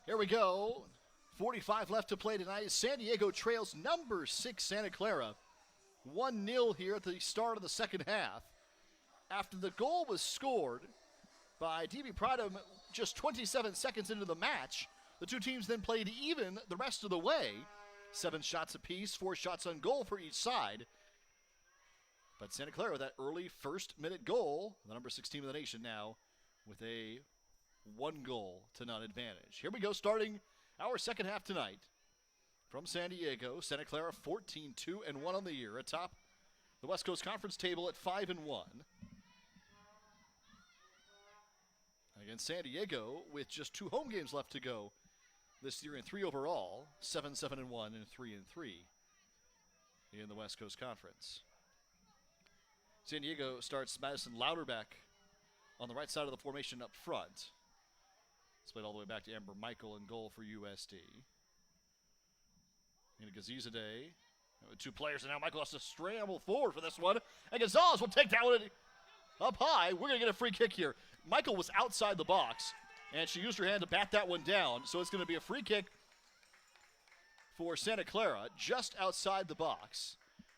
Here we go. 45 left to play tonight. San Diego trails number 6 Santa Clara. 1-0 here at the start of the second half. After the goal was scored by D.B. Pradham just 27 seconds into the match, the two teams then played even the rest of the way. 7 shots apiece, 4 shots on goal for each side. But Santa Clara with that early first-minute goal, the number 6 team of the nation now, with a 1-goal-to-none advantage. Here we go, starting our second half tonight. From San Diego, Santa Clara 14-2-1 on the year, atop the West Coast Conference table at 5-1. Again, San Diego with just 2 home games left to go this year and 3 overall, 7-7-1 and 3-3 in the West Coast Conference. San Diego starts Madison Louderback on the right side of the formation up front. It's played all the way back to Amber Michael in goal for USD. And Gazizade with 2 players, and now Michael has to scramble forward for this one. And Gonzalez will take that one up high. We're going to get a free kick here. Michael was outside the box, and she used her hand to bat that one down. So it's going to be a free kick for Santa Clara just outside the box.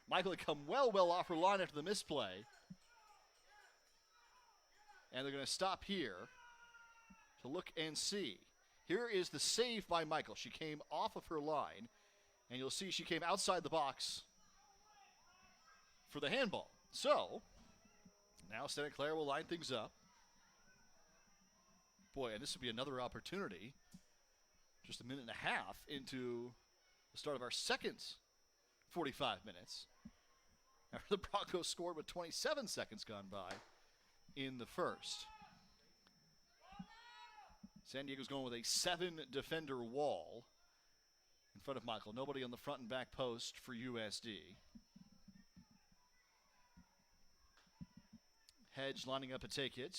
Michael had come well off her line after the misplay. And they're going to stop here to look and see. Here is the save by Michael. She came off of her line, and you'll see she came outside the box for the handball. So, now Santa Clara will line things up. Boy, and this would be another opportunity. Just a minute and a half into the start of our second 45 minutes. After the Broncos scored with 27 seconds gone by in the first. San Diego's going with a 7-defender wall in front of Michael. Nobody on the front and back post for USD. Hedge lining up to take it.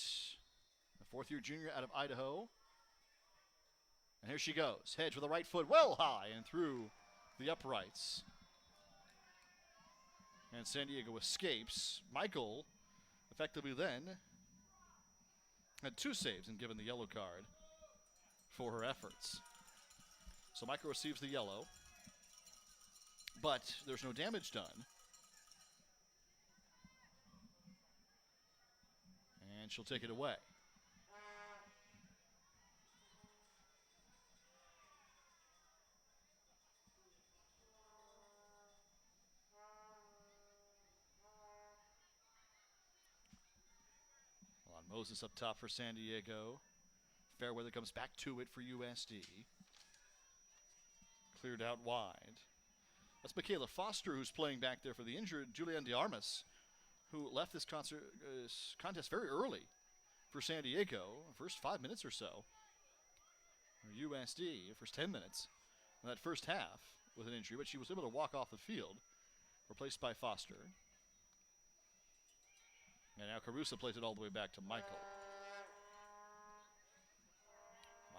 A 4th-year junior out of Idaho. And here she goes. Hedge with a right foot well high and through the uprights. And San Diego escapes. Michael effectively then had 2 saves and given the yellow card for her efforts. So Michael receives the yellow, but there's no damage done. And she'll take it away. Moses up top for San Diego. Fairweather comes back to it for USD. Cleared out wide. That's Michaela Foster, who's playing back there for the injured Julianne DeArmas, who left this contest very early for San Diego, first 5 minutes or so. For USD, first 10 minutes in that first half with an injury, but she was able to walk off the field, replaced by Foster. And now Carusa plays it all the way back to Michael.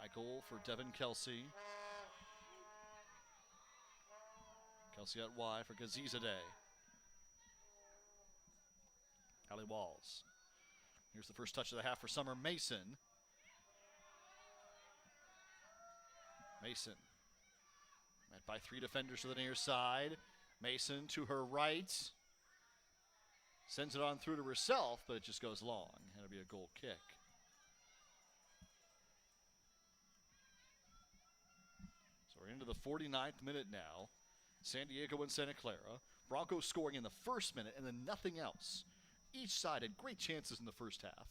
Michael for Devin Kelsey. Kelsey out wide for Gazizade. Allie Walls. Here's the first touch of the half for Summer Mason. Mason. Met by 3 defenders to the near side. Mason to her right. Sends it on through to herself, but it just goes long. It'll be a goal kick. So we're into the 49th minute now. San Diego and Santa Clara. Broncos scoring in the first minute and then nothing else. Each side had great chances in the first half.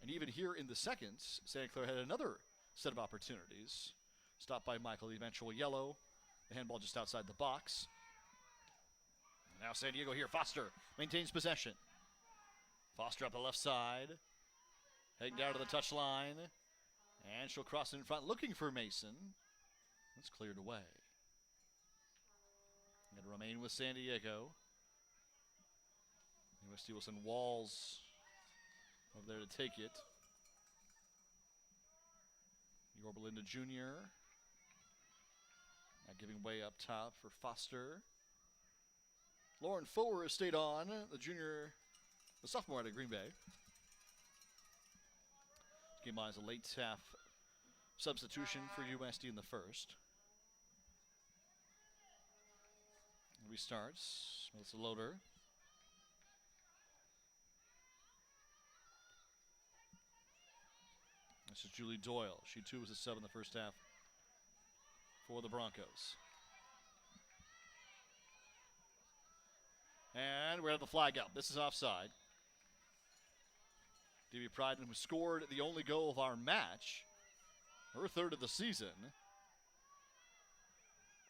And even here in the second, Santa Clara had another set of opportunities. Stopped by Michael, the eventual yellow. The handball just outside the box. Now San Diego here. Foster maintains possession. Foster up the left side. Heading down to the touchline. And she'll cross it in front looking for Mason. That's cleared away. Going to remain with San Diego. USD will send Walls over there to take it. Yorbelinda Jr. Now giving way up top for Foster. Lauren Foer has stayed on, the sophomore out of Green Bay. This game on is a late half substitution for USD in the first. Restarts. It's a loader. This is Julie Doyle. She too was a sub in the first half for the Broncos. And we have the flag up. This is offside. D.B. Pryden, who scored the only goal of our match, her third of the season,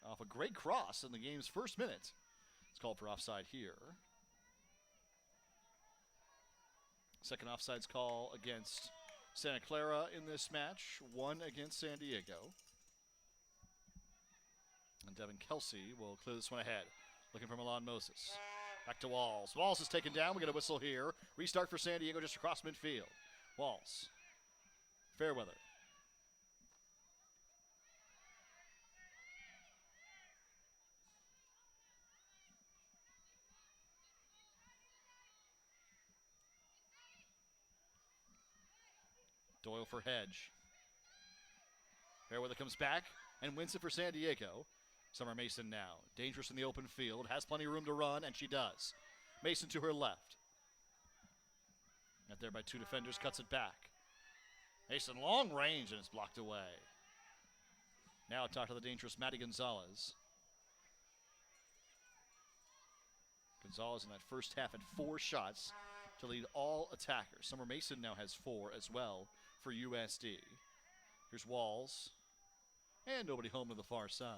off a great cross in the game's first minute. It's called for offside here. Second offsides call against Santa Clara in this match, one against San Diego. And Devin Kelsey will clear this one ahead, looking for Milan Moses. Back to Walls. Walls is taken down. We get a whistle here. Restart for San Diego just across midfield. Walls. Fairweather. Doyle for Hedge. Fairweather comes back and wins it for San Diego. Summer Mason now. Dangerous in the open field. Has plenty of room to run, and she does. Mason to her left. Met there by two defenders. Cuts it back. Mason long range, and it's blocked away. Now talk to the dangerous Maddie Gonzalez. Gonzalez in that first half had 4 shots to lead all attackers. Summer Mason now has 4 as well for USD. Here's Walls. And nobody home to the far side.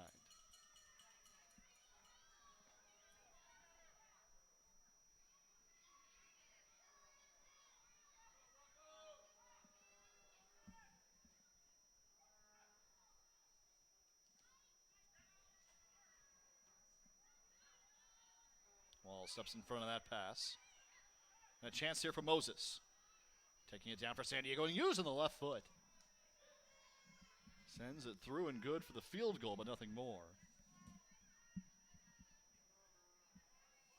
Walls steps in front of that pass. And a chance here for Moses. Taking it down for San Diego and using the left foot. Sends it through and good for the field goal, but nothing more.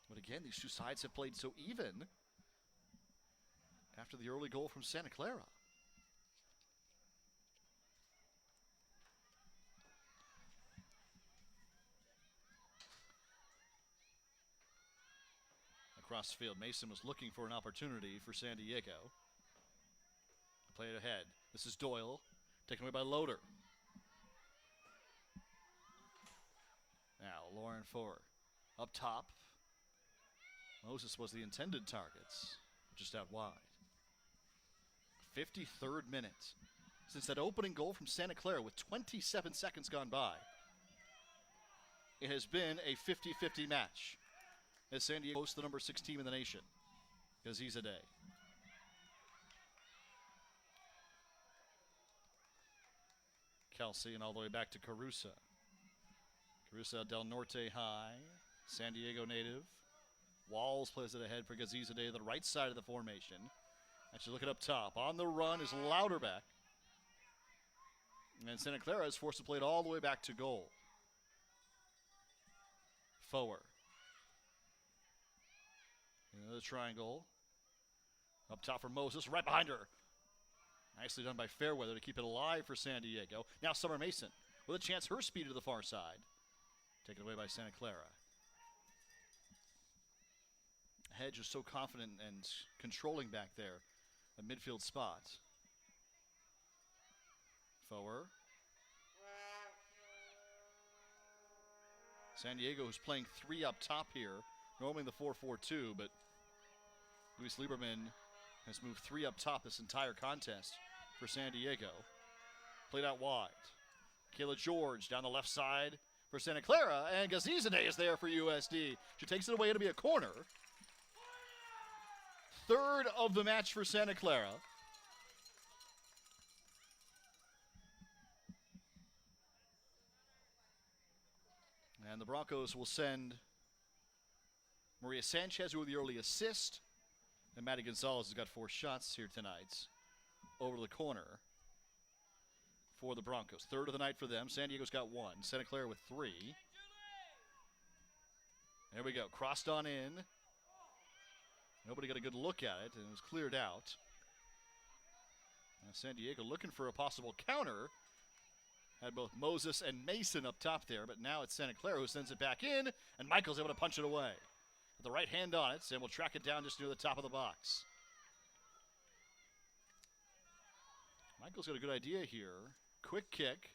But again, these two sides have played so even after the early goal from Santa Clara. Across the field, Mason was looking for an opportunity for San Diego. Play it ahead. This is Doyle, taken away by Loader. Now, Lauren Foer up top. Moses was the intended target, just out wide. 53rd minute since that opening goal from Santa Clara with 27 seconds gone by. It has been a 50-50 match as San Diego hosts the number 6 team in the nation, Aziza Day. Kelsey and all the way back to Carusa. Carusa Del Norte High, San Diego native. Walls plays it ahead for Aziza Day to the right side of the formation. And she's looking up top. On the run is Louderback. And Santa Clara is forced to play it all the way back to goal. Foer. Another triangle. Up top for Moses, right behind her. Nicely done by Fairweather to keep it alive for San Diego. Now Summer Mason with a chance, her speed to the far side. Taken away by Santa Clara. Hedge is so confident and controlling back there. A midfield spot. Foer. San Diego is playing 3 up top here. Normally the 4-4-2, but Luis Lieberman has moved 3 up top this entire contest for San Diego. Played out wide. Kayla George down the left side for Santa Clara, and Gazizade is there for USD. She takes it away to be a corner. 3rd of the match for Santa Clara. And the Broncos will send Maria Sanchez with the early assist. And Maddie Gonzalez has got 4 shots here tonight over the corner for the Broncos. 3rd of the night for them. San Diego's got 1. Santa Clara with 3. There we go. Crossed on in. Nobody got a good look at it, and it was cleared out. Now San Diego looking for a possible counter, Had both Moses and Mason up top there, but now it's Santa Clara who sends it back in, and Michael's able to punch it away. With the right hand on it, Sam will track it down just near the top of the box. Michael's got a good idea here. Quick kick.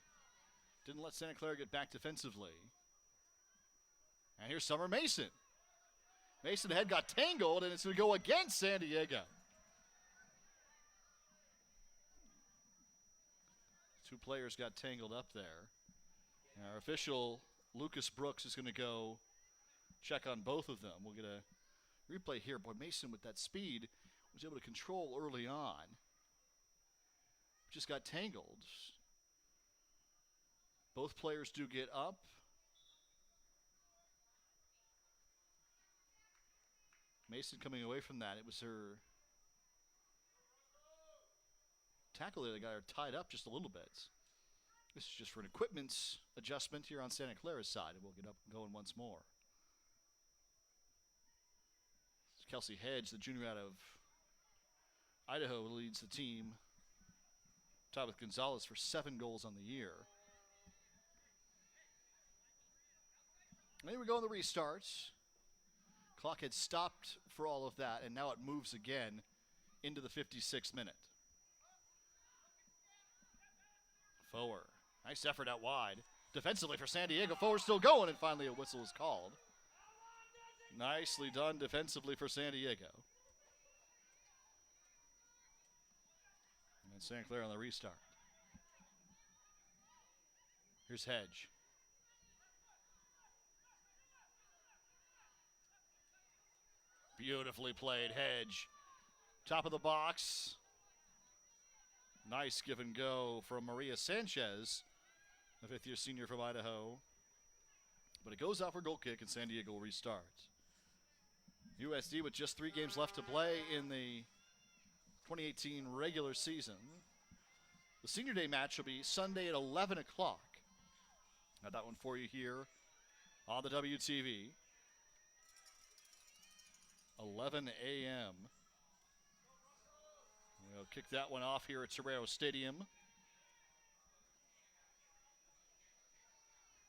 Didn't let Santa Clara get back defensively. And here's Summer Mason. Mason head got tangled, and it's going to go against San Diego. Two players got tangled up there. And our official, Lucas Brooks, is going to go check on both of them. We'll get a replay here. Boy, Mason with that speed was able to control early on. Just got tangled. Both players do get up. Mason coming away from that. It was her tackle there that got her tied up just a little bit. This is just for an equipment adjustment here on Santa Clara's side, and we'll get up and going once more. Kelsey Hedge, the junior out of Idaho, leads the team, tied with Gonzalez for 7 goals on the year. And here we go on the restart. Clock had stopped for all of that, and now it moves again into the 56th minute. Forward. Nice effort out wide. Defensively for San Diego. Forward still going, and finally a whistle is called. Nicely done defensively for San Diego. And Santa Clara on the restart. Here's Hedge. Beautifully played, Hedge. Top of the box. Nice give and go from Maria Sanchez, the 5th-year senior from Idaho. But it goes out for goal kick, and San Diego will restart. USD with just 3 games left to play in the 2018 regular season. The Senior Day match will be Sunday at 11 o'clock. Got that one for you here on the WTV. 11 a.m. We'll kick that one off here at Torero Stadium.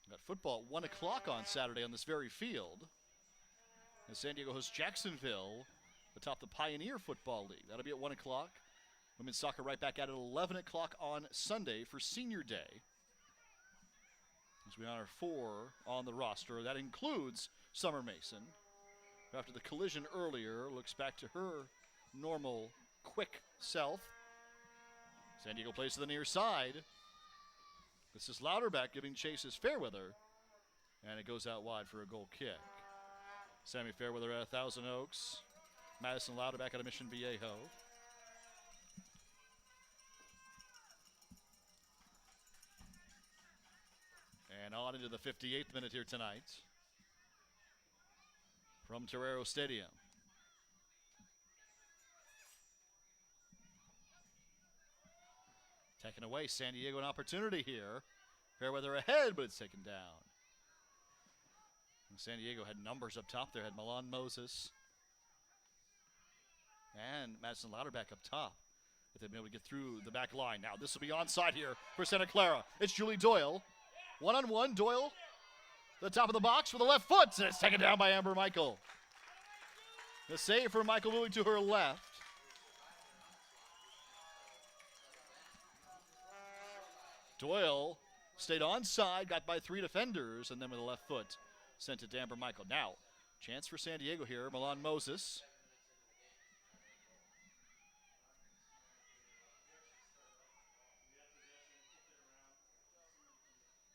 Got football at 1 o'clock on Saturday on this very field. As San Diego hosts Jacksonville atop the Pioneer Football League. That'll be at 1 o'clock. Women's soccer right back at 11 o'clock on Sunday for Senior Day. As we honor 4 on the roster. That includes Summer Mason. After the collision earlier, looks back to her normal, quick self. San Diego plays to the near side. This is Louderback giving chase as Fairweather. And it goes out wide for a goal kick. Sammy Fairweather out of Thousand Oaks. Madison Louderback out of Mission Viejo. And on into the 58th minute here tonight. From Torero Stadium. Taken away, San Diego an opportunity here. Fairweather ahead, but it's taken down. And San Diego had numbers up top there, had Milan Moses and Madison Louderback up top. If they've been able to get through the back line. Now this will be onside here for Santa Clara. It's Julie Doyle. One-on-one, Doyle. The top of the box with the left foot, and it's taken down by Amber Michael. The save for Michael moving to her left. Doyle stayed onside, got by 3 defenders, and then with the left foot, sent it to Amber Michael. Now, chance for San Diego here, Milan Moses.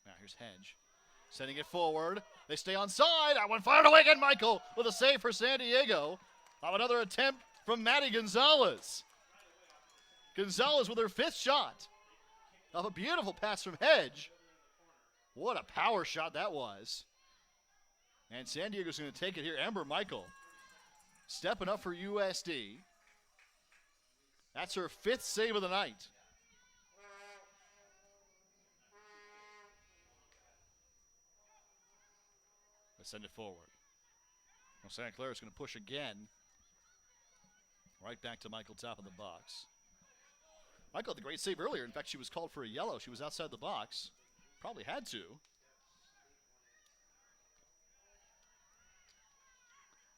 Now here's Hedge. Sending it forward. They stay onside. That one fired away again. Michael with a save for San Diego. Another attempt from Maddie Gonzalez. Gonzalez with her 5th shot. Off a beautiful pass from Hedge. What a power shot that was. And San Diego's going to take it here. Amber Michael stepping up for USD. That's her 5th save of the night. Send it forward. Well, Santa Clara is going to push again. Right back to Michael, top of the box. Michael had the great save earlier. In fact, she was called for a yellow. She was outside the box. Probably had to.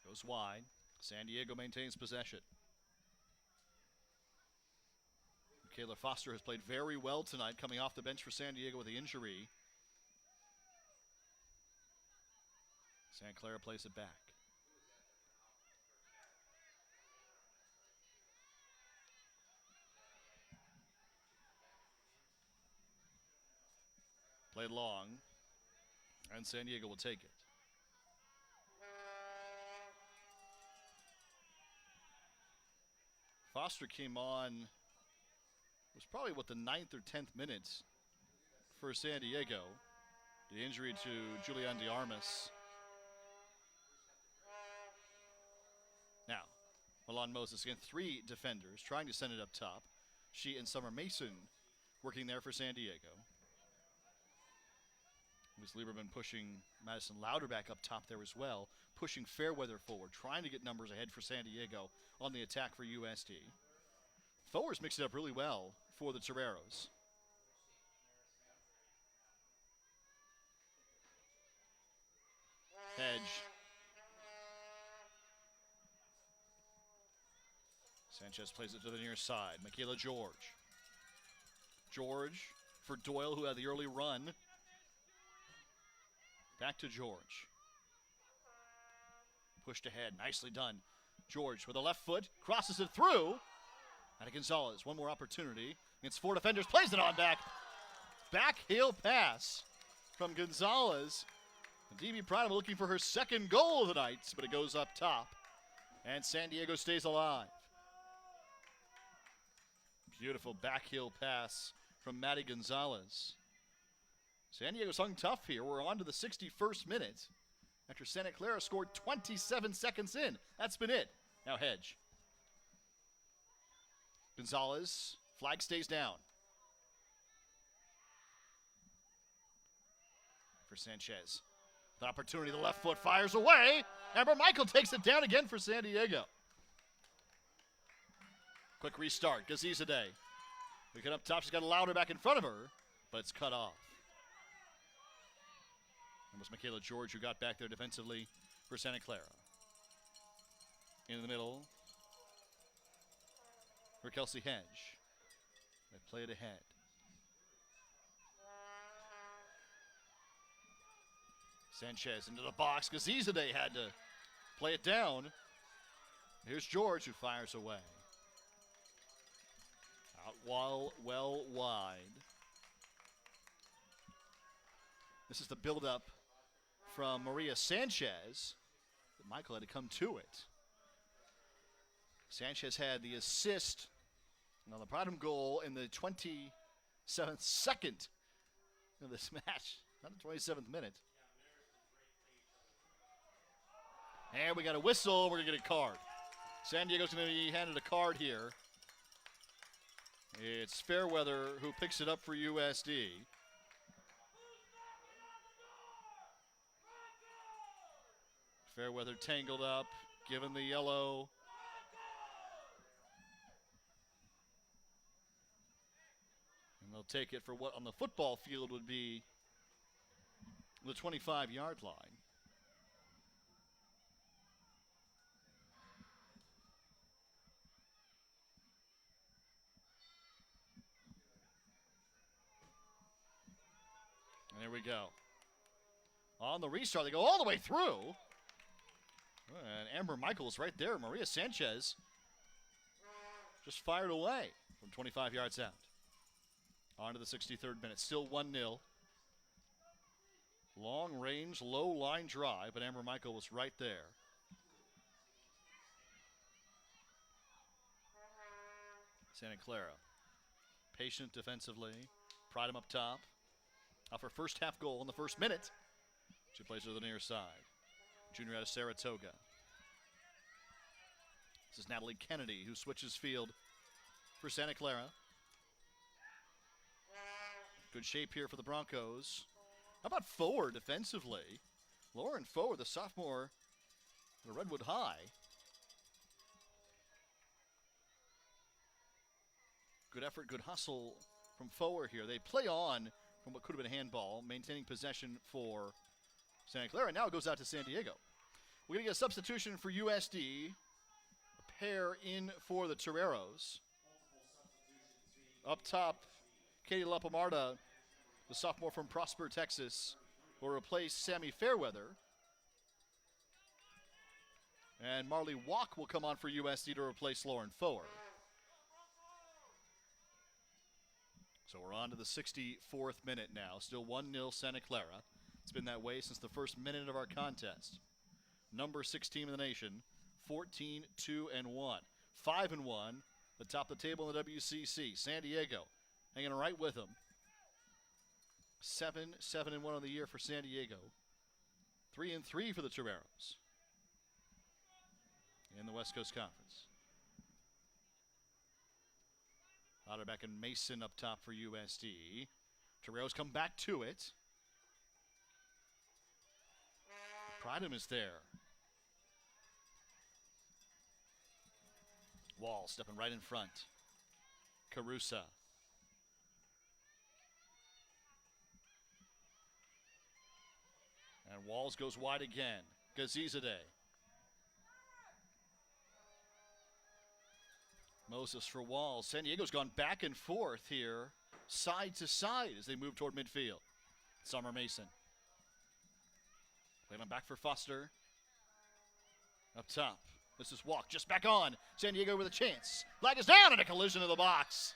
Goes wide. San Diego maintains possession. Michaela Foster has played very well tonight, coming off the bench for San Diego with the injury. Santa Clara plays it back. Played long, and San Diego will take it. Foster came on, was probably the 9th or 10th minutes for San Diego. The injury to Julian DeArmas. Now, Milan Moses against 3 defenders, trying to send it up top. She and Summer Mason working there for San Diego. Ms. Lieberman pushing Madison Louderback up top there as well, pushing Fairweather forward, trying to get numbers ahead for San Diego on the attack for USD. Forwards mix it up really well for the Toreros. Hedge. Sanchez plays it to the near side. Michaela George. George for Doyle, who had the early run. Back to George. Pushed ahead, nicely done. George with a left foot, crosses it through. And Gonzalez, one more opportunity. Against 4 defenders, plays it on back. Back heel pass from Gonzalez. DB Pradham looking for her second goal of the night, but it goes up top. And San Diego stays alive. Beautiful back heel pass from Maddie Gonzalez. San Diego's hung tough here. We're on to the 61st minute after Santa Clara scored 27 seconds in. That's been it. Now Hedge. Gonzalez, flag stays down. For Sanchez. The opportunity, the left foot fires away. Amber Michael takes it down again for San Diego. Quick restart, Gazizadeh. We get up top, she's got a Louder back in front of her, but it's cut off. It was Michaela George who got back there defensively for Santa Clara. In the middle for Kelsey Hedge. They play it ahead. Sanchez into the box. Gazizadeh had to play it down. Here's George who fires away. Out well wide. This is the build-up from Maria Sanchez. But Michael had to come to it. Sanchez had the assist on the bottom goal in the 27th second of this match. Not the 27th minute. And we got a whistle. We're going to get a card. San Diego's going to be handed a card here. It's Fairweather who picks it up for USD. Fairweather tangled up, given the yellow. And they'll take it for what on the football field would be the 25-yard line. And there we go. On the restart, they go all the way through. And Amber Michaels right there. Maria Sanchez just fired away from 25 yards out. On to the 63rd minute. Still 1-0. Long range, low line drive, but Amber Michael was right there. Santa Clara. Patient defensively. Pride him up top. Off her first half goal in the first minute. She plays to the near side. Junior out of Saratoga. This is Natalie Kennedy who switches field for Santa Clara. Good shape here for the Broncos. How about forward defensively? Lauren Forward, the sophomore at Redwood High. Good effort, good hustle from Forward here. They play on from what could have been a handball, maintaining possession for Santa Clara. Now it goes out to San Diego. We're going to get a substitution for USD. A pair in for the Toreros. Up top, Katie Lapamarda, the sophomore from Prosper, Texas, will replace Sammy Fairweather. And Marley Walk will come on for USD to replace Lauren Foer. So we're on to the 64th minute now. Still 1-0 Santa Clara. It's been that way since the first minute of our contest. Number 6 team in the nation, 14-2-1. 5-1, the top of the table in the WCC. San Diego hanging right with them. 7-1 on the year for San Diego. 3-3 for the Toreros in the West Coast Conference. Lauderback and Mason up top for USD. Toreros come back to it. Pridham is there. Wall stepping right in front. Carusa. And Walls goes wide again. Gazizadeh. Moses for Walls. San Diego's gone back and forth here, side to side as they move toward midfield. Summer Mason. Playing on back for Foster. Up top. This is Walk just back on. San Diego with a chance. Flag is down and a collision in the box.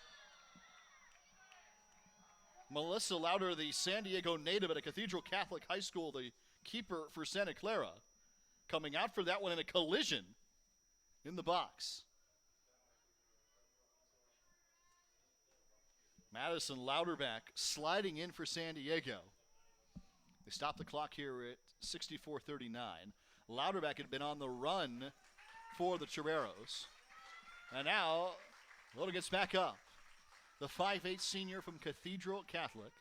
Melissa Louder, the San Diego native at a Cathedral Catholic High School, the keeper for Santa Clara, coming out for that one in a collision in the box. Madison Louderback sliding in for San Diego. They stopped the clock here at 64:39. Louderback had been on the run for the Toreros. And now, Loda gets back up. The 5'8" senior from Cathedral Catholic.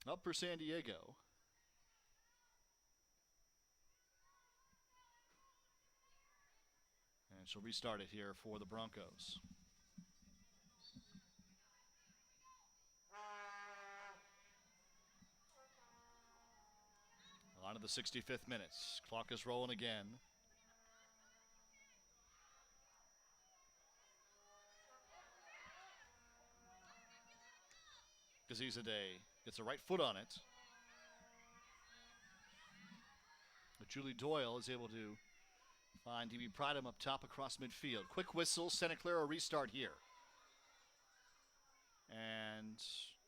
Up for San Diego. And she'll restart it here for the Broncos. On to the 65th minute. Clock is rolling again. Gazizadeh gets a right foot on it. But Julie Doyle is able to find DB Pridham up top across midfield. Quick whistle, Santa Clara restart here. And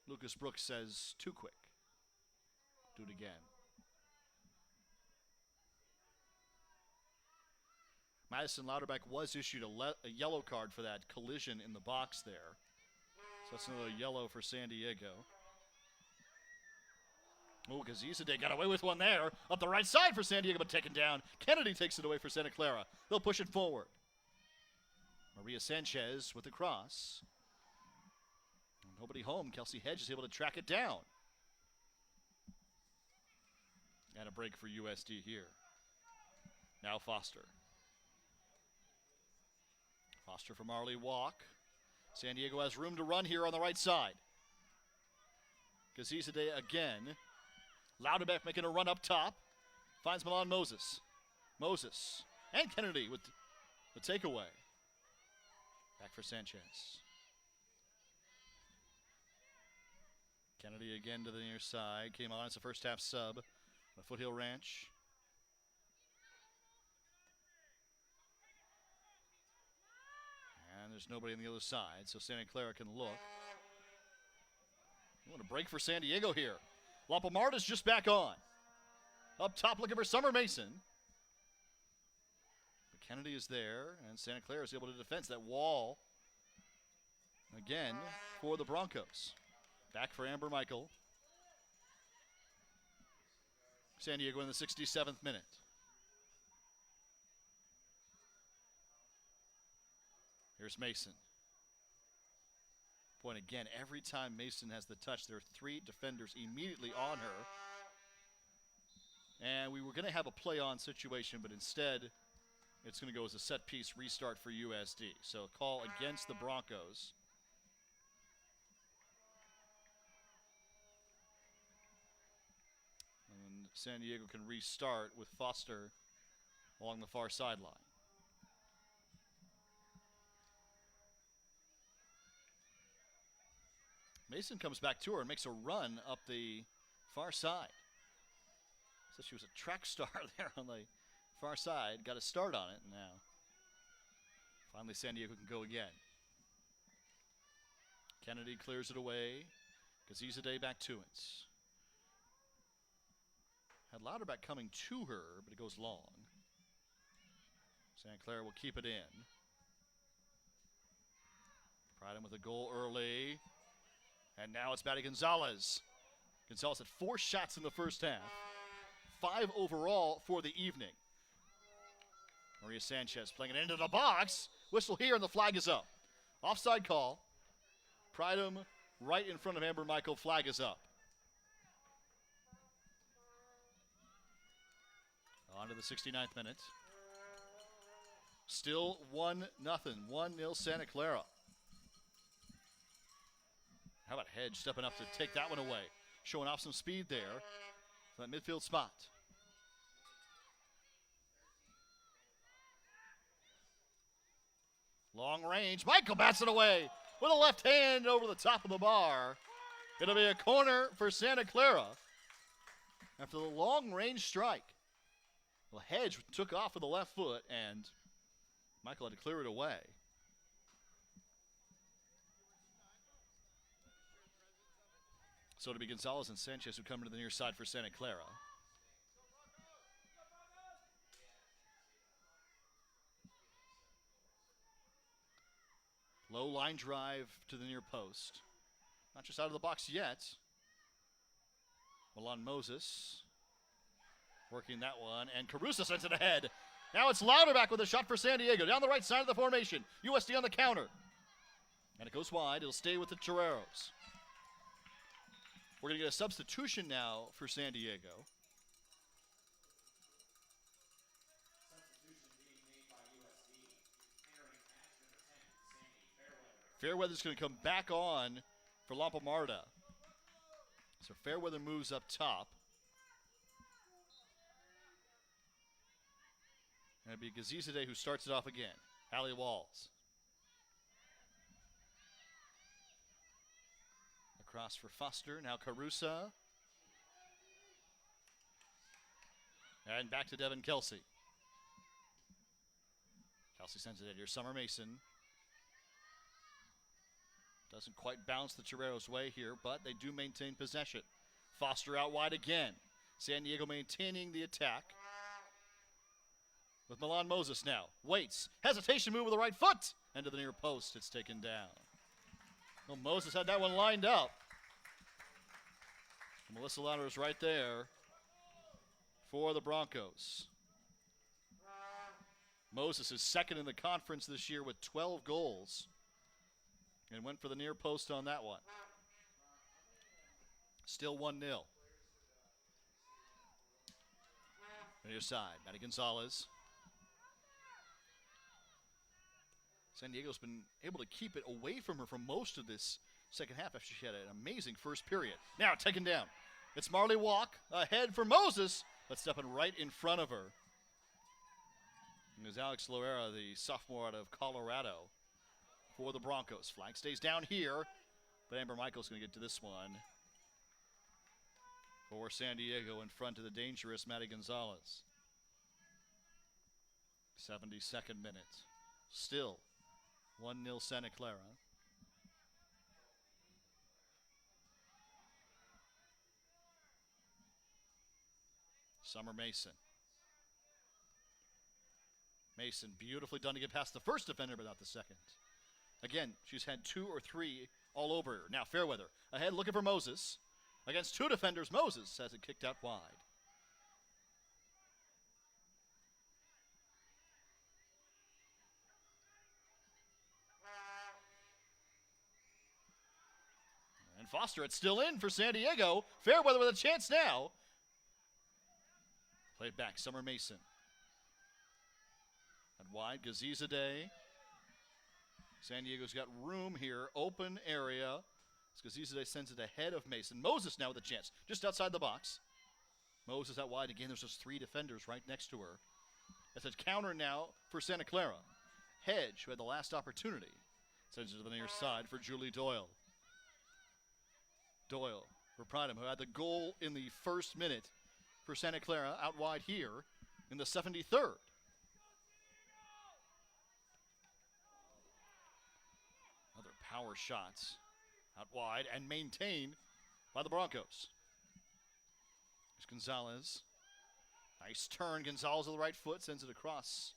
Lucas Brooks says too quick. Do it again. Madison Louderback was issued a yellow card for that collision in the box there. So that's another yellow for San Diego. Oh, Gazizadeh got away with one there. Up the right side for San Diego, but taken down. Kennedy takes it away for Santa Clara. They'll push it forward. Maria Sanchez with the cross. Nobody home. Kelsey Hedge is able to track it down. And a break for USD here. Now Foster. Foster for Marley Walk. San Diego has room to run here on the right side. Gazizadeh again. Louderback making a run up top. Finds Milan Moses. Moses and Kennedy with the takeaway. Back for Sanchez. Kennedy again to the near side. Came on as a first half sub. The Foothill Ranch. And there's nobody on the other side, so Santa Clara can look. What a break for San Diego here. Lapamarda's just back on. Up top looking for Summer Mason. But Kennedy is there, and Santa Clara is able to defend that wall. Again for the Broncos. Back for Amber Michael. San Diego in the 67th minute. Here's Mason. Point again, every time Mason has the touch, there are 3 defenders immediately on her. And we were going to have a play-on situation, but instead, it's going to go as a set-piece restart for USD. So a call against the Broncos. San Diego can restart with Foster along the far sideline. Mason comes back to her and makes a run up the far side. So she was a track star there on the far side. Got a start on it now. Finally, San Diego can go again. Kennedy clears it away. Gazizade back to it. Had Louderback coming to her, but it goes long. Santa Clara will keep it in. Pridham with a goal early. And now it's Maddie Gonzalez. Gonzalez had 4 shots in the first half. 5 overall for the evening. Maria Sanchez playing it into the box. Whistle here and the flag is up. Offside call. Pridham right in front of Amber Michael. Flag is up. On to the 69th minute. Still 1-0. 1-0 Santa Clara. How about Hedge stepping up to take that one away? Showing off some speed there for that midfield spot. Long range. Michael bats it away with a left hand over the top of the bar. It'll be a corner for Santa Clara after the long range strike. Well, Hedge took off with the left foot, and Michael had to clear it away. So it'll be Gonzalez and Sanchez who come to the near side for Santa Clara. Low line drive to the near post. Not just out of the box yet. Milan Moses working that one, and Caruso sends it ahead. Now it's Louderback with a shot for San Diego. Down the right side of the formation. USD on the counter. And it goes wide. It'll stay with the Toreros. We're going to get a substitution now for San Diego. Fairweather's going to come back on for Lampomarda. So Fairweather moves up top. And it'll be Gazizade who starts it off again. Hallie Walls. Across for Foster. Now Caruso. And back to Devin Kelsey. Kelsey sends it in here. Summer Mason. Doesn't quite bounce the Toreros' way here, but they do maintain possession. Foster out wide again. San Diego maintaining the attack. With Milan Moses now. Waits. Hesitation move with the right foot. And to the near post. It's taken down. Well, Moses had that one lined up. Melissa Lauder is right there for the Broncos. Moses is second in the conference this year with 12 goals. And went for the near post on that one. Still 1-0. Near side. Maddie Gonzalez. San Diego's been able to keep it away from her for most of this second half after she had an amazing first period. Now taken down. It's Marley Walk ahead for Moses, but stepping right in front of her. And there's Alex Loera, the sophomore out of Colorado, for the Broncos. Flag stays down here, but Amber Michael's going to get to this one for San Diego in front of the dangerous Maddie Gonzalez. 72nd minute. Still 1-0 Santa Clara. Summer Mason. Mason beautifully done to get past the first defender, but not the second. Again, she's had 2 or 3 all over her. Now Fairweather ahead looking for Moses. Against 2 defenders, Moses has it kicked out wide. And Foster, it's still in for San Diego. Fairweather with a chance now. Played back, Summer Mason. And wide, Gazizade. San Diego's got room here, open area. Gazizade sends it ahead of Mason. Moses now with a chance, just outside the box. Moses out wide again. There's just 3 defenders right next to her. It's a counter now for Santa Clara. Hedge, who had the last opportunity, sends it to the near side for Julie Doyle. Doyle for Pridham, who had the goal in the first minute for Santa Clara, out wide here in the 73rd. Other power shots out wide and maintained by the Broncos. There's Gonzalez. Nice turn. Gonzalez with the right foot sends it across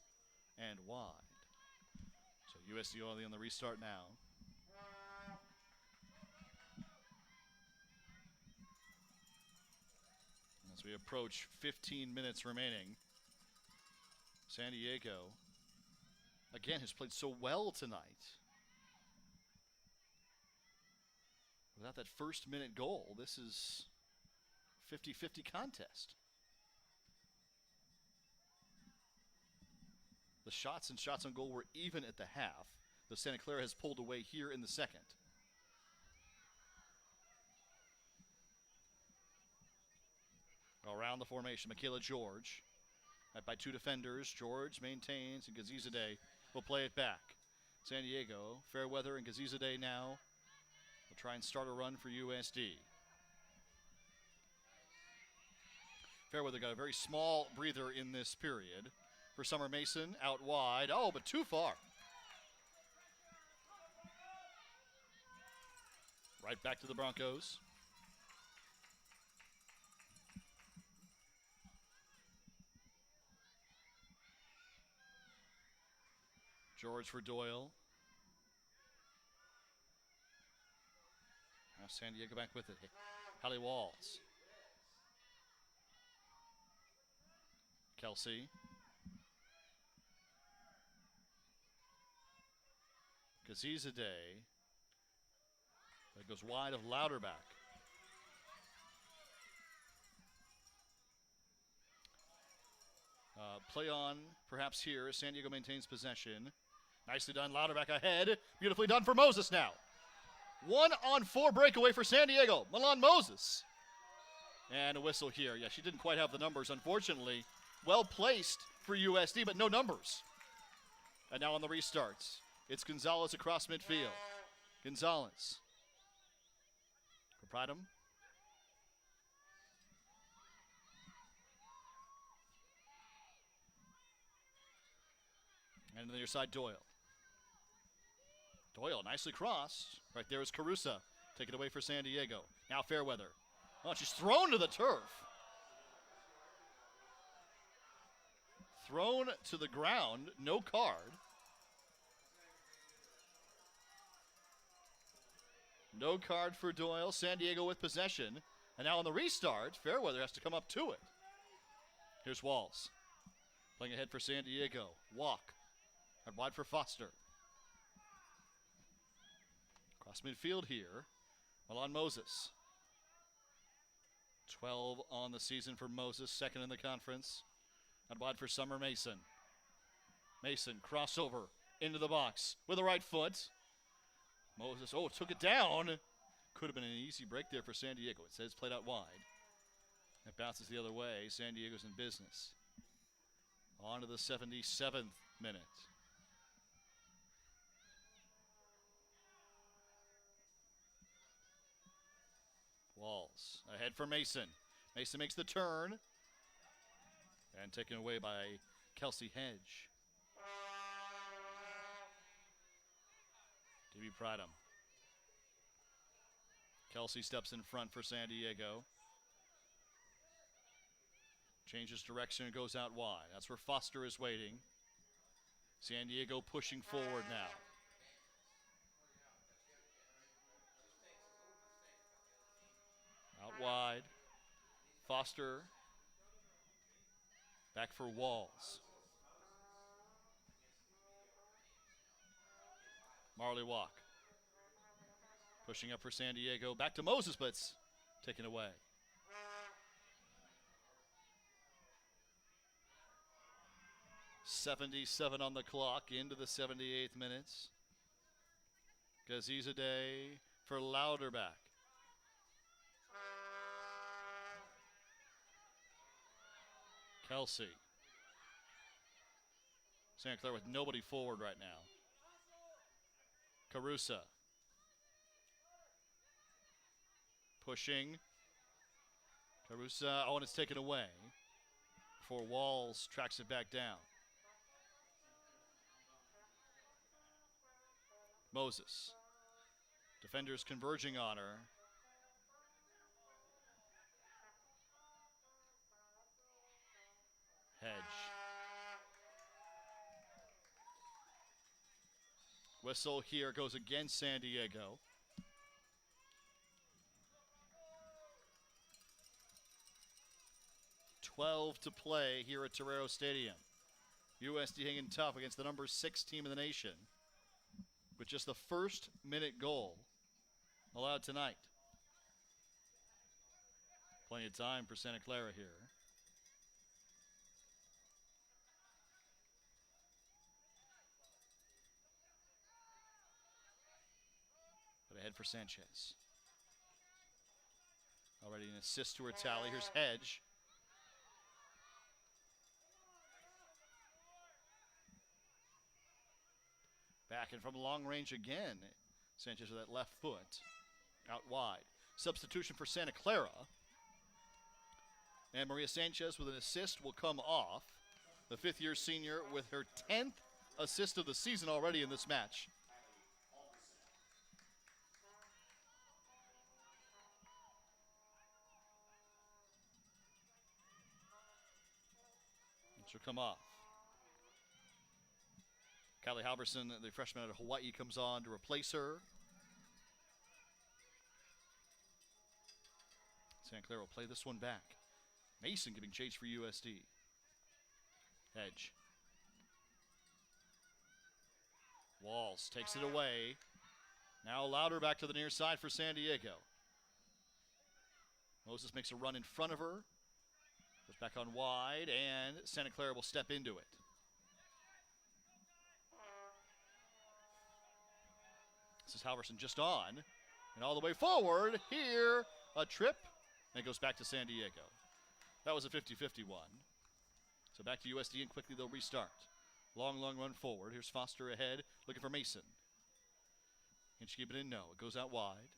and wide. So USD Oily on the restart now. As we approach 15 minutes remaining, San Diego, again, has played so well tonight. Without that first minute goal, this is 50-50 contest. The shots and shots on goal were even at the half. The Santa Clara has pulled away here in the second. Around the formation, Michaela George. Met by 2 defenders. George maintains, and Gazizadeh will play it back. San Diego, Fairweather and Gazizadeh now will try and start a run for USD. Fairweather got a very small breather in this period. For Summer Mason, out wide. Oh, but too far. Right back to the Broncos. George for Doyle. Now San Diego back with it. Hallie Walls. Kelsey. Gazizadeh. That goes wide of Louderback. Play on, perhaps here, as San Diego maintains possession. Nicely done, Louderback ahead. Beautifully done for Moses now. 1-on-4 breakaway for San Diego. Milan Moses. And a whistle here. Yeah, she didn't quite have the numbers, unfortunately. Well placed for USD, but no numbers. And now on the restarts, it's Gonzalez across midfield. Gonzalez. For Pridham. And on the near side, Doyle. Doyle nicely crossed. Right there is Carusa. Take it away for San Diego. Now Fairweather. Oh, she's thrown to the turf. Thrown to the ground. No card. No card for Doyle. San Diego with possession. And now on the restart, Fairweather has to come up to it. Here's Walls. Playing ahead for San Diego. Walk. And wide for Foster. Cross midfield here. Milan Moses. 12 on the season for Moses, second in the conference. And wide for Summer Mason. Mason, crossover into the box with the right foot. Moses, took it down. Could have been an easy break there for San Diego. It says played out wide. It bounces the other way. San Diego's in business. On to the 77th minute. Walls ahead for Mason. Mason makes the turn. And taken away by Kelsey Hedge. D.B. Pridham. Kelsey steps in front for San Diego. Changes direction and goes out wide. That's where Foster is waiting. San Diego pushing forward now. Out wide. Foster. Back for Walls. Marley Walk. Pushing up for San Diego. Back to Moses, but it's taken away. .77 on the clock into the 78th minutes. Gazizadeh for Louderback. Kelsey. Santa Clara with nobody forward right now. Carusa. Pushing. Carusa, and it's taken away before Walls tracks it back down. Moses. Defenders converging on her. Hedge. Whistle here goes against San Diego. .12 to play here at Torero Stadium. USD hanging tough against the number 6 team in the nation with just the first minute goal allowed tonight. Plenty of time for Santa Clara here. But ahead for Sanchez. Already an assist to her tally. Here's Hedge. Back and from long range again. Sanchez with that left foot out wide. Substitution for Santa Clara. And Maria Sanchez with an assist will come off. The fifth-year senior with her 10th assist of the season already in this match. It should come off. Kylie Halverson, the freshman out of Hawaii, comes on to replace her. Santa Clara will play this one back. Mason giving chase for USD. Hedge. Walls takes it away. Now Louder back to the near side for San Diego. Moses makes a run in front of her. Goes back on wide, and Santa Clara will step into it. This is Halverson just on. And all the way forward. Here, a trip. And it goes back to San Diego. That was a 50-50 one. So back to USD, and quickly they'll restart. Long run forward. Here's Foster ahead, looking for Mason. Can she keep it in? No. It goes out wide.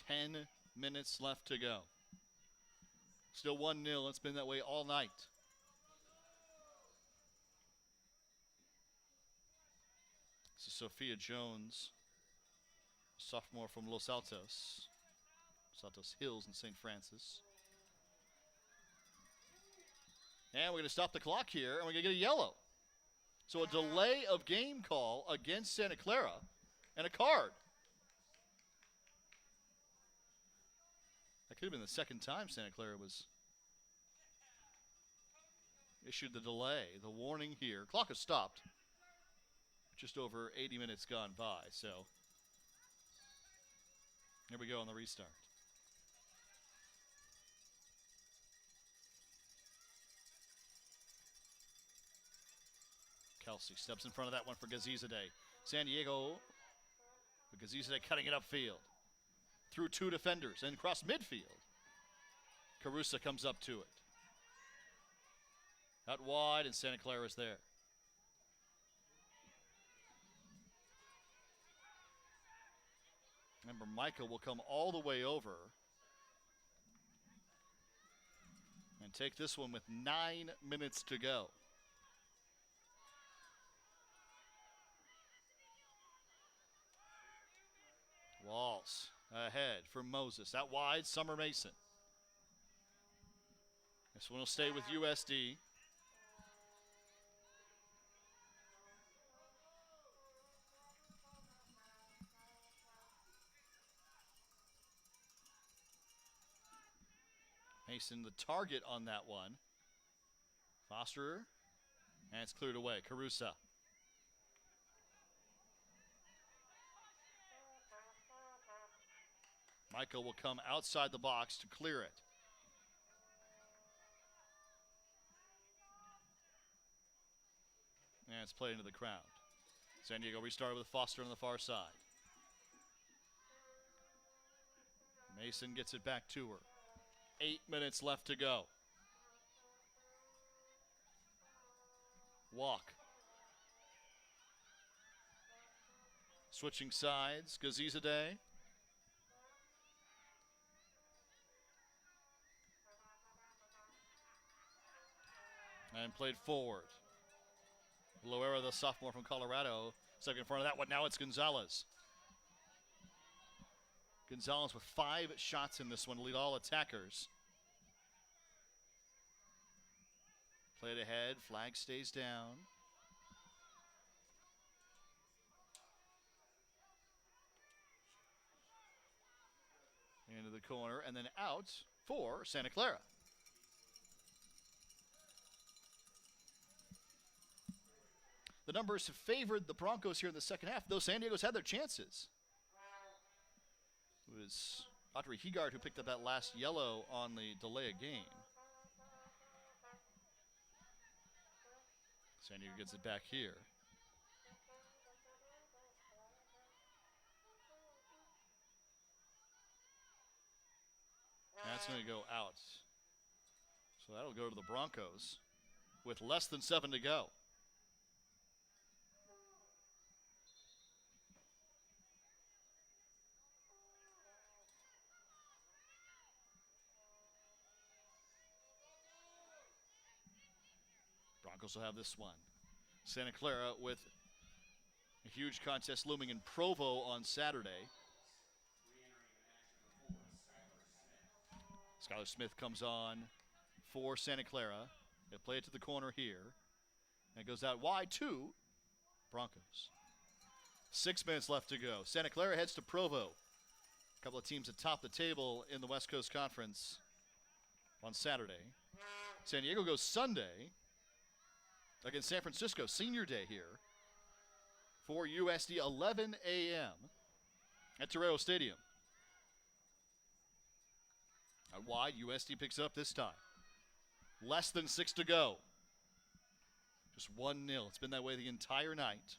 10 minutes left to go. Still 1-0. It's been that way all night. This is Sophia Jones, sophomore from Los Altos Hills in St. Francis. And we're going to stop the clock here, and we're going to get a yellow. So a delay of game call against Santa Clara and a card. That could have been the second time Santa Clara was issued the delay, the warning here. Clock has stopped. Just over 80 minutes gone by, so here we go on the restart. Kelsey steps in front of that one for Gazizadeh. San Diego, with Gazizadeh cutting it upfield. Through two defenders and across midfield. Carusa comes up to it. Out wide, and Santa Clara is there. Remember, Michael will come all the way over and take this one with 9 minutes to go. Walls ahead for Moses. Out wide, Summer Mason. This one will stay with USD. Mason the target on that one. Foster, and it's cleared away. Carusa. Michael will come outside the box to clear it. And it's played into the crowd. San Diego restarted with Foster on the far side. Mason gets it back to her. 8 minutes left to go. Walk. Switching sides, Gazizadeh. And played forward. Loera, the sophomore from Colorado, stuck in front of that one. Now it's Gonzalez. Gonzalez with 5 shots in this one to lead all attackers. Played ahead, flag stays down. Into the corner and then out for Santa Clara. The numbers have favored the Broncos here in the second half, though San Diego's had their chances. It was Audrey Hegard who picked up that last yellow on the delay of game. San Diego gets it back here. That's going to go out. So that'll go to the Broncos with less than 7 to go. Broncos will have this one. Santa Clara with a huge contest looming in Provo on Saturday. Skylar Smith comes on for Santa Clara. They play it to the corner here. And it goes out wide to Broncos. 6 minutes left to go. Santa Clara heads to Provo. A couple of teams atop the table in the West Coast Conference on Saturday. San Diego goes Sunday against San Francisco, senior day here for USD, 11 a.m. at Torreo Stadium. Out wide, USD picks it up this time. Less than 6 to go. Just 1-0. It's been that way the entire night.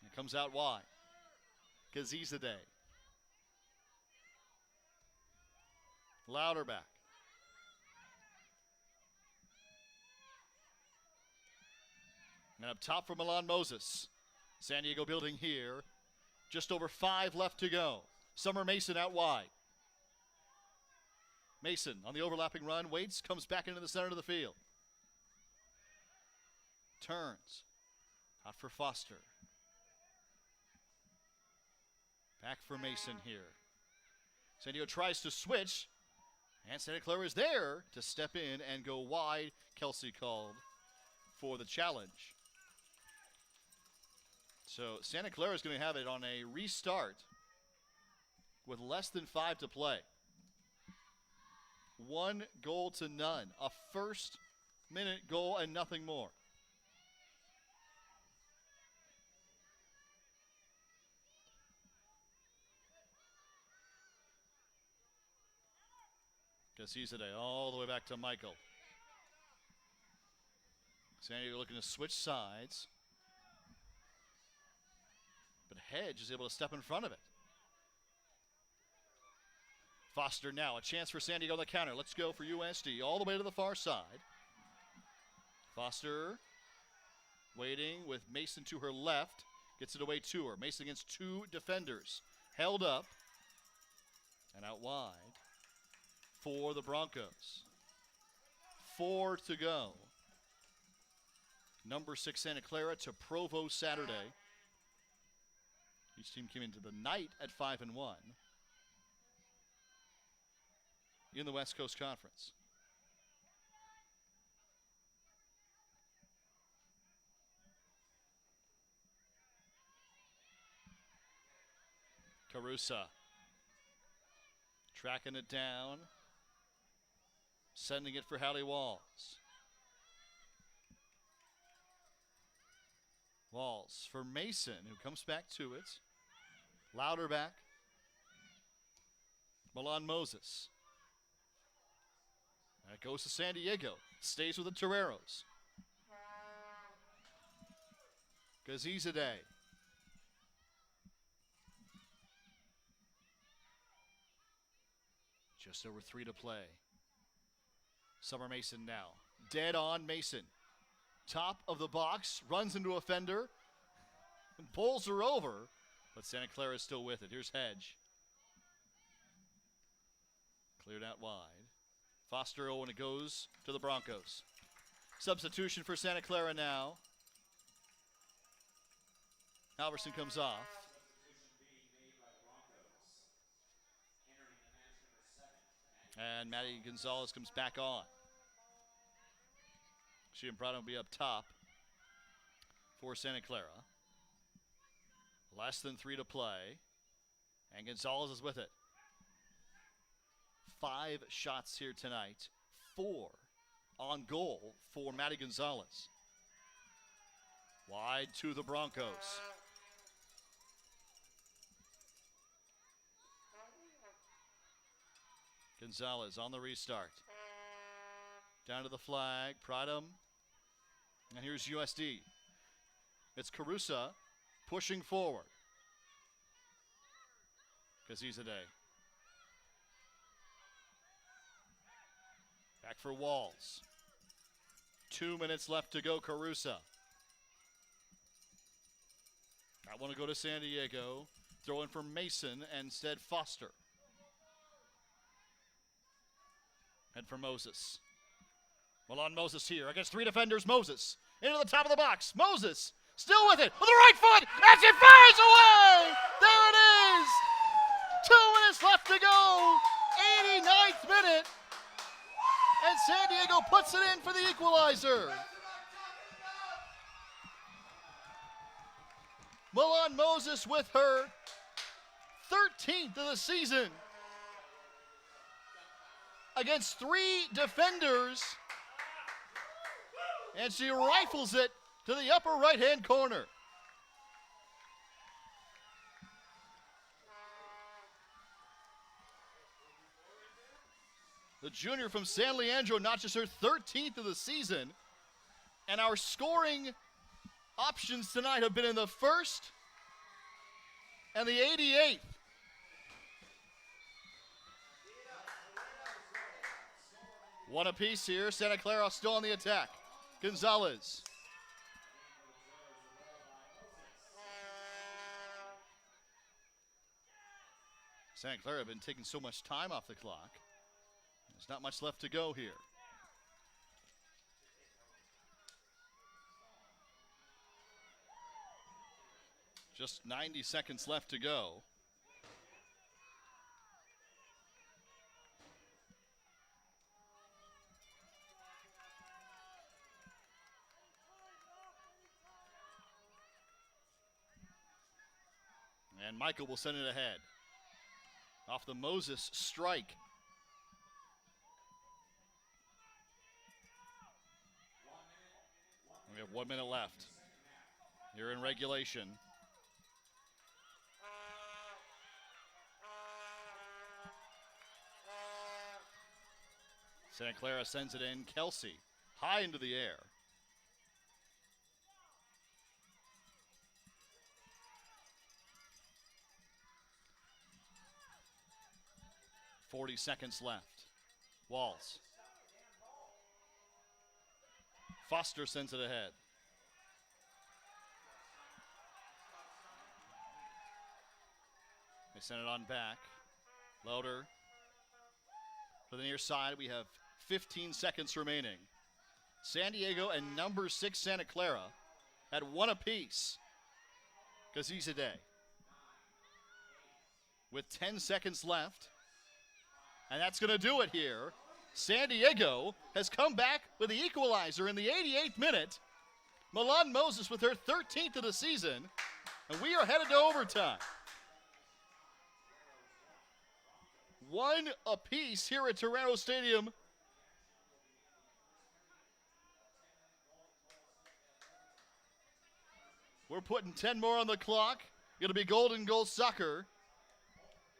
It comes out wide. Gazizadeh. Louderback. And up top for Milan Moses. San Diego building here. Just over 5 left to go. Summer Mason out wide. Mason on the overlapping run. Waits, comes back into the center of the field. Turns. Out for Foster. Back for Mason here. San Diego tries to switch. And Santa Clara is there to step in and go wide. Kelsey called for the challenge. So Santa Clara is going to have it on a restart with less than 5 to play. 1 goal to none. A first-minute goal and nothing more. Gazizadeh all the way back to Michael. San Diego looking to switch sides. But Hedge is able to step in front of it. Foster now, a chance for San Diego on the counter. Let's go for USD all the way to the far side. Foster waiting with Mason to her left. Gets it away to her. Mason against 2 defenders. Held up. And out wide for the Broncos. 4 to go. Number 6 Santa Clara to Provo Saturday. Each team came into the night at 5-1 in the West Coast Conference. Carusa tracking it down, sending it for Hallie Walls. Walls for Mason, who comes back to it. Louderback. Milan Moses. That goes to San Diego. Stays with the Toreros. Gazizadeh. Just over 3 to play. Summer Mason now. Dead on Mason. Top of the box, runs into a fender, and pulls her over, but Santa Clara is still with it. Here's Hedge. Cleared out wide. Foster, and it goes to the Broncos. Substitution for Santa Clara now. Halverson comes off. And Maddie Gonzalez comes back on. She and Prado will be up top for Santa Clara. Less than 3 to play. And Gonzalez is with it. 5 shots here tonight. 4 on goal for Maddie Gonzalez. Wide to the Broncos. Gonzalez on the restart. Down to the flag, Pradham. And here's USD. It's Carusa pushing forward. Kazizadeh. Back for Walls. 2 minutes left to go, Carusa. I want to go to San Diego. Throw in for Mason and instead Foster. And for Moses. Milan Moses here against 3 defenders. Moses into the top of the box. Moses still with it with the right foot and she fires away. There it is. 2 minutes left to go. 89th minute. And San Diego puts it in for the equalizer. Milan Moses with her 13th of the season. Against 3 defenders. And she rifles it to the upper right-hand corner. The junior from San Leandro notches her 13th of the season. And our scoring options tonight have been in the 1st and the 88th. One apiece here. Santa Clara still on the attack. Gonzalez. Santa Clara have been taking so much time off the clock. There's not much left to go here. Just 90 seconds left to go. And Michael will send it ahead. Off the Moses strike. We have 1 minute left. Here in regulation. Santa Clara sends it in. Kelsey, high into the air. .40 seconds left. Walls. Foster sends it ahead. They send it on back. Loader. For the near side, we have 15 seconds remaining. San Diego and number 6 Santa Clara at 1 apiece. Kazizadeh. With 10 seconds left. And that's going to do it here. San Diego has come back with the equalizer in the 88th minute. Milan Moses with her 13th of the season. And we are headed to overtime. 1 apiece here at Toronto Stadium. We're putting 10 more on the clock. Going to be golden goal soccer.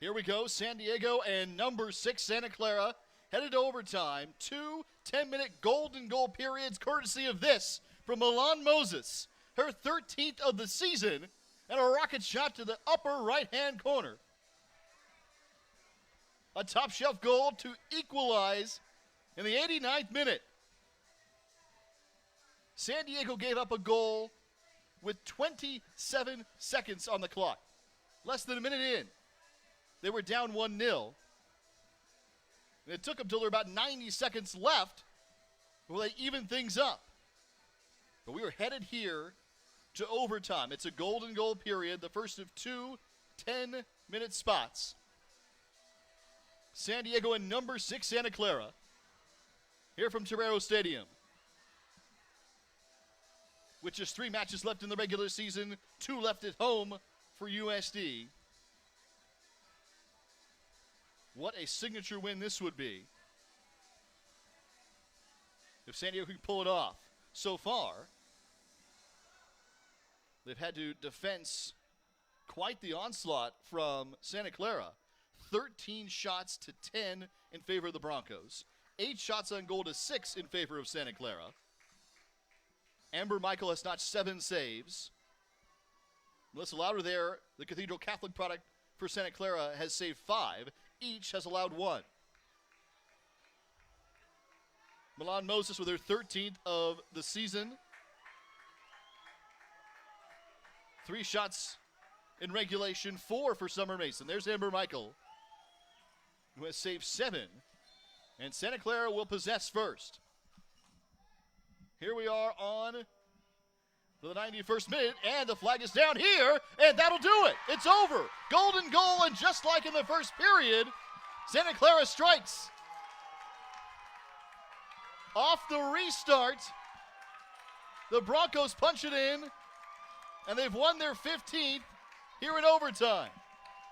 Here we go, San Diego and number 6 Santa Clara headed to overtime. 2 10-minute golden goal periods courtesy of this from Milan Moses. Her 13th of the season and a rocket shot to the upper right-hand corner. A top shelf goal to equalize in the 89th minute. San Diego gave up a goal with 27 seconds on the clock. Less than a minute in. They were down 1-0. And it took them till there were about 90 seconds left before they evened things up. But we were headed here to overtime. It's a golden goal period, the first of two 10-minute spots. San Diego and number 6 Santa Clara here from Torero Stadium. With just 3 matches left in the regular season, 2 left at home for USD. What a signature win this would be if San Diego could pull it off. So far, they've had to defense quite the onslaught from Santa Clara. 13 shots to 10 in favor of the Broncos. 8 shots on goal to 6 in favor of Santa Clara. Amber Michael has notched 7 saves. Melissa Lauder there, the Cathedral Catholic product for Santa Clara, has saved 5. Each has allowed 1. Milan Moses with her 13th of the season. 3 shots in regulation, 4 for Summer Mason. There's Amber Michael, who has saved 7. And Santa Clara will possess first. Here we are on the 91st minute, and the flag is down here, and that'll do it. It's over. Golden goal, and just like in the first period, Santa Clara strikes. Off the restart, the Broncos punch it in, and they've won their 15th here in overtime.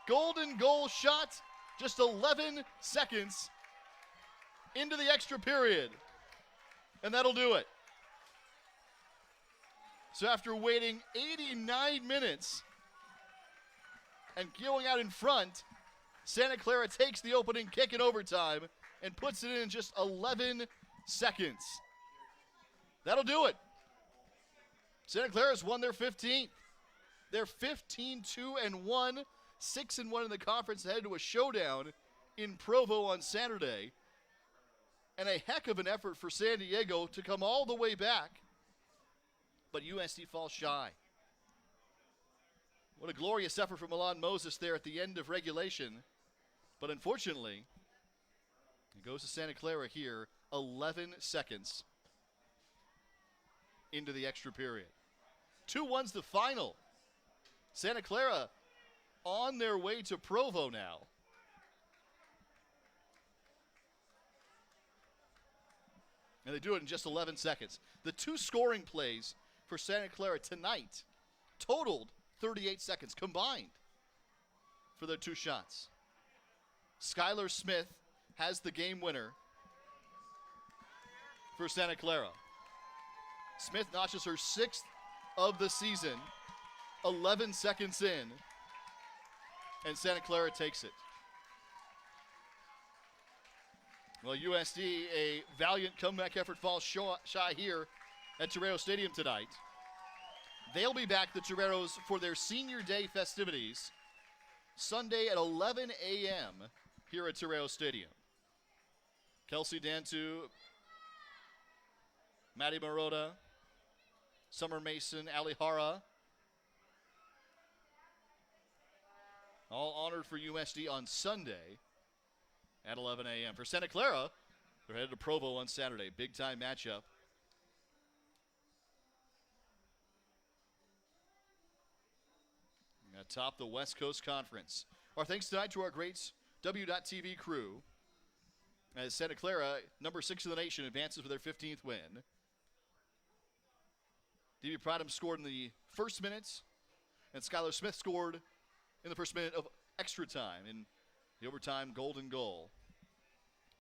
Golden goal shot, just 11 seconds into the extra period, and that'll do it. So after waiting 89 minutes and going out in front, Santa Clara takes the opening kick in overtime and puts it in just 11 seconds. That'll do it. Santa Clara's won their 15th. They're 15-2-1, 6-1 in the conference, ahead to a showdown in Provo on Saturday. And a heck of an effort for San Diego to come all the way back. But USD falls shy. What a glorious effort from Milan Moses there at the end of regulation. But unfortunately, it goes to Santa Clara here 11 seconds into the extra period. 2-1's the final. Santa Clara on their way to Provo now. And they do it in just 11 seconds. The 2 scoring plays for Santa Clara tonight totaled 38 seconds combined for their 2 shots. Skylar Smith has the game winner for Santa Clara. Smith notches her 6th of the season, 11 seconds in, and Santa Clara takes it. Well, USD, a valiant comeback effort, falls shy here at Torero Stadium tonight. They'll be back, the Toreros, for their Senior Day festivities Sunday at 11 a.m. here at Torero Stadium. Kelsey Dantu, Maddie Marotta, Summer Mason, Ali Hara, all honored for USD on Sunday at 11 a.m. For Santa Clara, they're headed to Provo on Saturday. Big-time matchup. Atop the West Coast Conference. Our thanks tonight to our great W.TV crew as Santa Clara, number 6 in the nation, advances with their 15th win. D.B. Pradham scored in the first minute, and Skylar Smith scored in the first minute of extra time in the overtime golden goal.